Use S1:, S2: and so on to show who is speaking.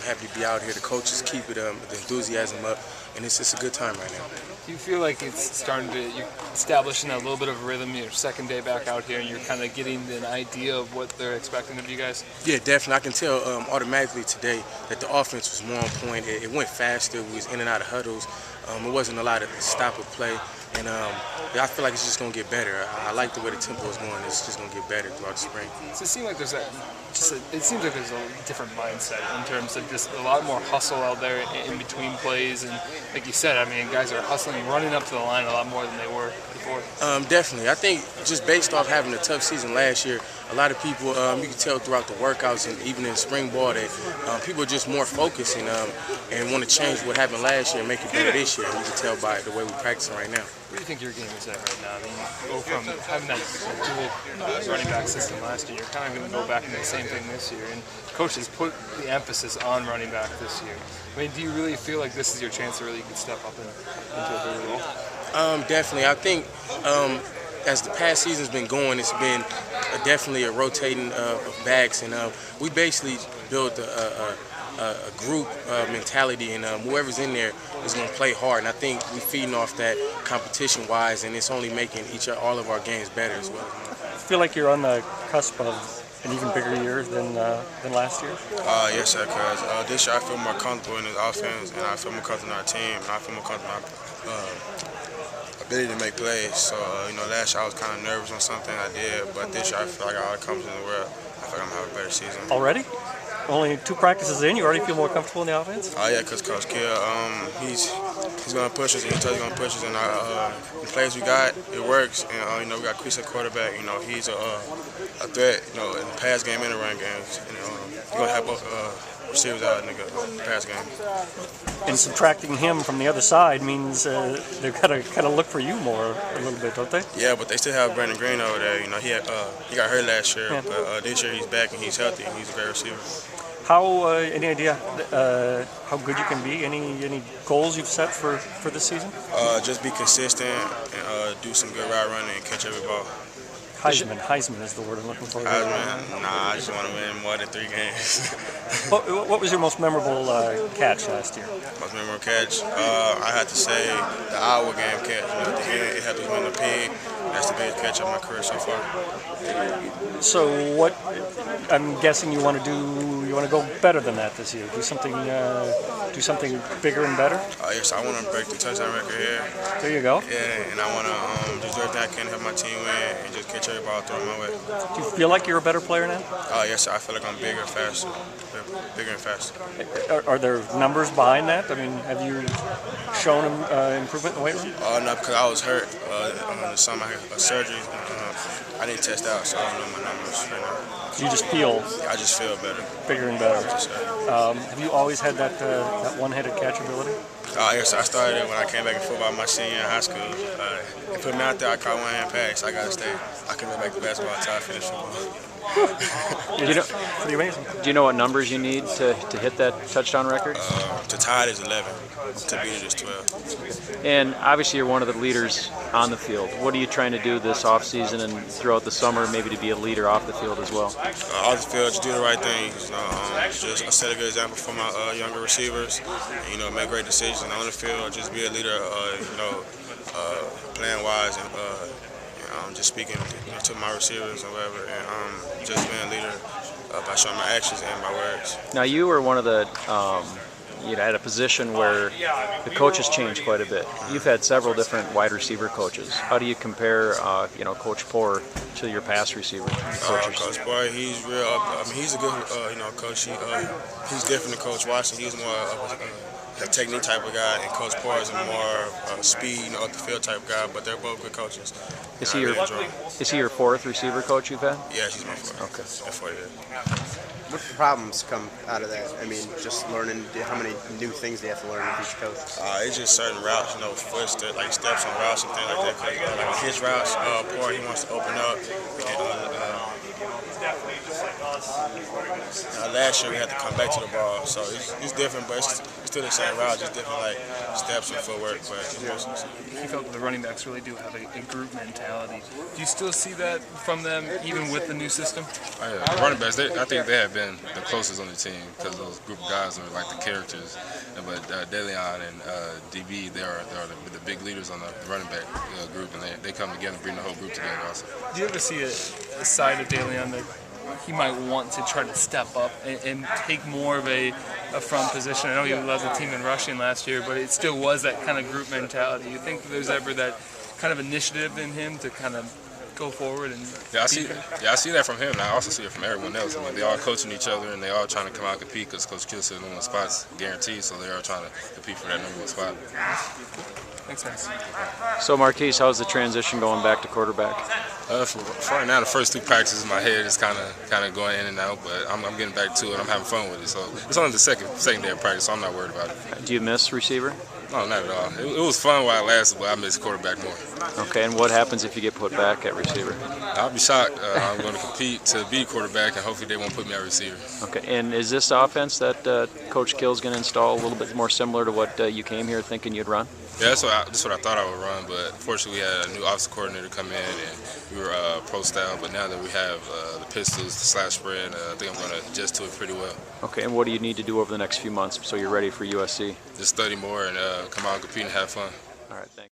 S1: happy to be out here. The coaches keep it, the enthusiasm up, and it's just a good time right now.
S2: Do you feel like it's starting to, you're establishing a little bit of rhythm your second day back out here, and you're kind of getting an idea of what they're expecting of you guys?
S1: Yeah, definitely. I can tell automatically today that the offense was more on point. It went faster. We was in and out of huddles. It wasn't a lot of stop of play. And I feel like it's just going to get better. I like the way the tempo is going. It's just going to get better throughout the spring.
S2: So it seems like there's it seems like there's a different mindset in terms of just a lot more hustle out there in between plays. And like you said, I mean, guys are hustling, running up to the line a lot more than they were before.
S1: Definitely. I think just based off having a tough season last year, a lot of people, you can tell throughout the workouts and even in spring ball that people are just more focused and want to change what happened last year and make it better this year. You can tell by the way we're practicing right now.
S2: Where do you think your game is at right now? I mean, you go from having that dual running back system last year, you're kind of going to go back into the same thing this year, and coaches put the emphasis on running back this year. I mean, do you really feel like this is your chance to really step up into a bigger role?
S1: Definitely. I think as the past season's been going, it's been definitely a rotating of backs, and we basically built a group mentality, and whoever's in there is going to play hard. And I think we're feeding off that competition-wise, and it's only making all of our games better as well.
S3: I feel like you're on the cusp of an even bigger year than last year.
S4: Yes, sir. Because this year I feel more comfortable in this offense, and I feel more comfortable in our team, and I feel more comfortable in our ability to make plays. So last year I was kind of nervous on something I did, but this year I feel like I got all the confidence in the world. I feel like I'm gonna have a better season.
S3: Already? Only 2 practices in, you already feel more comfortable in the offense?
S4: Yeah, because Coach Kill, he's going to push us, and he tells us he's going to push us, and the plays we got, it works. And we got Chris at quarterback. He's a threat. In the pass game and the run games. He's going to have both receivers out in the pass game.
S3: And subtracting him from the other side means they've got to kind of look for you more a little bit, don't they?
S4: Yeah, but they still have Brandon Green over there. He got hurt last year, yeah. But this year he's back and he's healthy and he's a great receiver.
S3: How any idea how good you can be? Any goals you've set for this season?
S4: Just be consistent and do some good route running and catch every ball.
S3: Heisman is the word I'm looking for.
S4: Heisman? Nah, I just want to win more than 3 games.
S3: What was your most memorable catch last year?
S4: Most memorable catch? I had to say the Iowa game catch. At the end, it helped us win the pig. That's the biggest catch of my career so far.
S3: So what? I'm guessing you want to do. You want to go better than that this year. Do something bigger and better.
S4: Yes, I want to break the touchdown record here.
S3: There you go.
S4: Yeah, and I want to just do everything I can to help my team win and just catch every ball thrown my way.
S3: Do you feel like you're a better player now?
S4: Yes, I feel like I'm bigger and faster. Bigger and faster.
S3: Are there numbers behind that? I mean, have you shown improvement in the weight room?
S4: No, because I was hurt in the summer. I had a surgery. I didn't test out, so I don't know my numbers right now.
S3: You just feel?
S4: I just feel better.
S3: Bigger and better.
S4: Yes,
S3: have you always had that one-handed catch ability?
S4: Yes, I started it when I came back in football my senior in high school. They put me out there, I caught one-hand pass. I got to stay. I couldn't go back to basketball until I finished football.
S3: Pretty amazing.
S5: Do you know what numbers you need to hit that touchdown record?
S4: To tie it is 11. To beat it is 12.
S5: And obviously you're one of the leaders on the field. What are you trying to do this offseason and throughout the summer maybe to be a leader off the field as well?
S4: Off the field, just do the right thing. Just set a good example for my younger receivers. And, make great decisions on the field. Just be a leader, plan-wise and just speaking to my receivers or whatever, and just being a leader by showing my actions and my words.
S5: Now you were one of the, at a position where the coaches changed quite a bit. You've had several different wide receiver coaches. How do you compare, Coach Poor to your past receiver coaches?
S4: Coach Poor, he's real. He's a good, coach. He's different than Coach Washington. He's more a technique type of guy, and Coach Poor is a more speed, up the field type of guy. But they're both good coaches.
S5: Is he your 4th receiver coach you've had?
S4: Yeah, he's my 4th.
S5: Okay.
S4: Yeah, 4 years.
S6: What problems come out of that? I mean, just learning how many new things they have to learn with each coach.
S4: It's just certain routes, like steps on routes and things like that. Like his routes, Poor, he wants to open up. And, Last year we had to come back to the ball, so it's different, but it's still the same route, just different like steps and footwork. But
S2: He felt that the running backs really do have a group mentality. Do you still see that from them, even with the new system?
S7: Oh, yeah. The running backs, I think they have been the closest on the team because those group of guys are like the characters. But DeLeon and DB, they are the big leaders on the running back group, and they come together and bring the whole group together also.
S2: Do you ever see a side of DeLeon that he might want to try to step up and take more of a front position? I know he led the team in rushing last year, but it still was that kind of group mentality. You think there's ever that kind of initiative in him to kind of go forward and
S7: I see that from him, and I also see it from everyone else. I mean, they all coaching each other, and they all trying to come out and compete because Coach Kill said number one spot's guaranteed, so they are trying to compete for that number one spot.
S2: Thanks, guys.
S5: So Marquise, how's the transition going back to quarterback?
S7: For right now, the first two practices in my head is kind of going in and out, but I'm getting back to it. I'm having fun with it. So it's only the second day of practice, so I'm not worried about it.
S5: Do you miss receiver?
S7: No, not at all. It was fun while it lasted, but I miss quarterback more.
S5: Okay, and what happens if you get put back at receiver?
S7: I'll be shocked. I'm going to compete to be quarterback, and hopefully they won't put me at receiver.
S5: Okay, and is this offense that Coach Kill's going to install a little bit more similar to what you came here thinking you'd run?
S7: Yeah, that's what I thought I would run, but fortunately we had a new offensive coordinator come in, and we were pro style. But now that we have the pistols, the slash spread, I think I'm going to adjust to it pretty well.
S5: Okay, and what do you need to do over the next few months so you're ready for USC?
S7: Just study more and come out and compete and have fun.
S5: All right, thanks.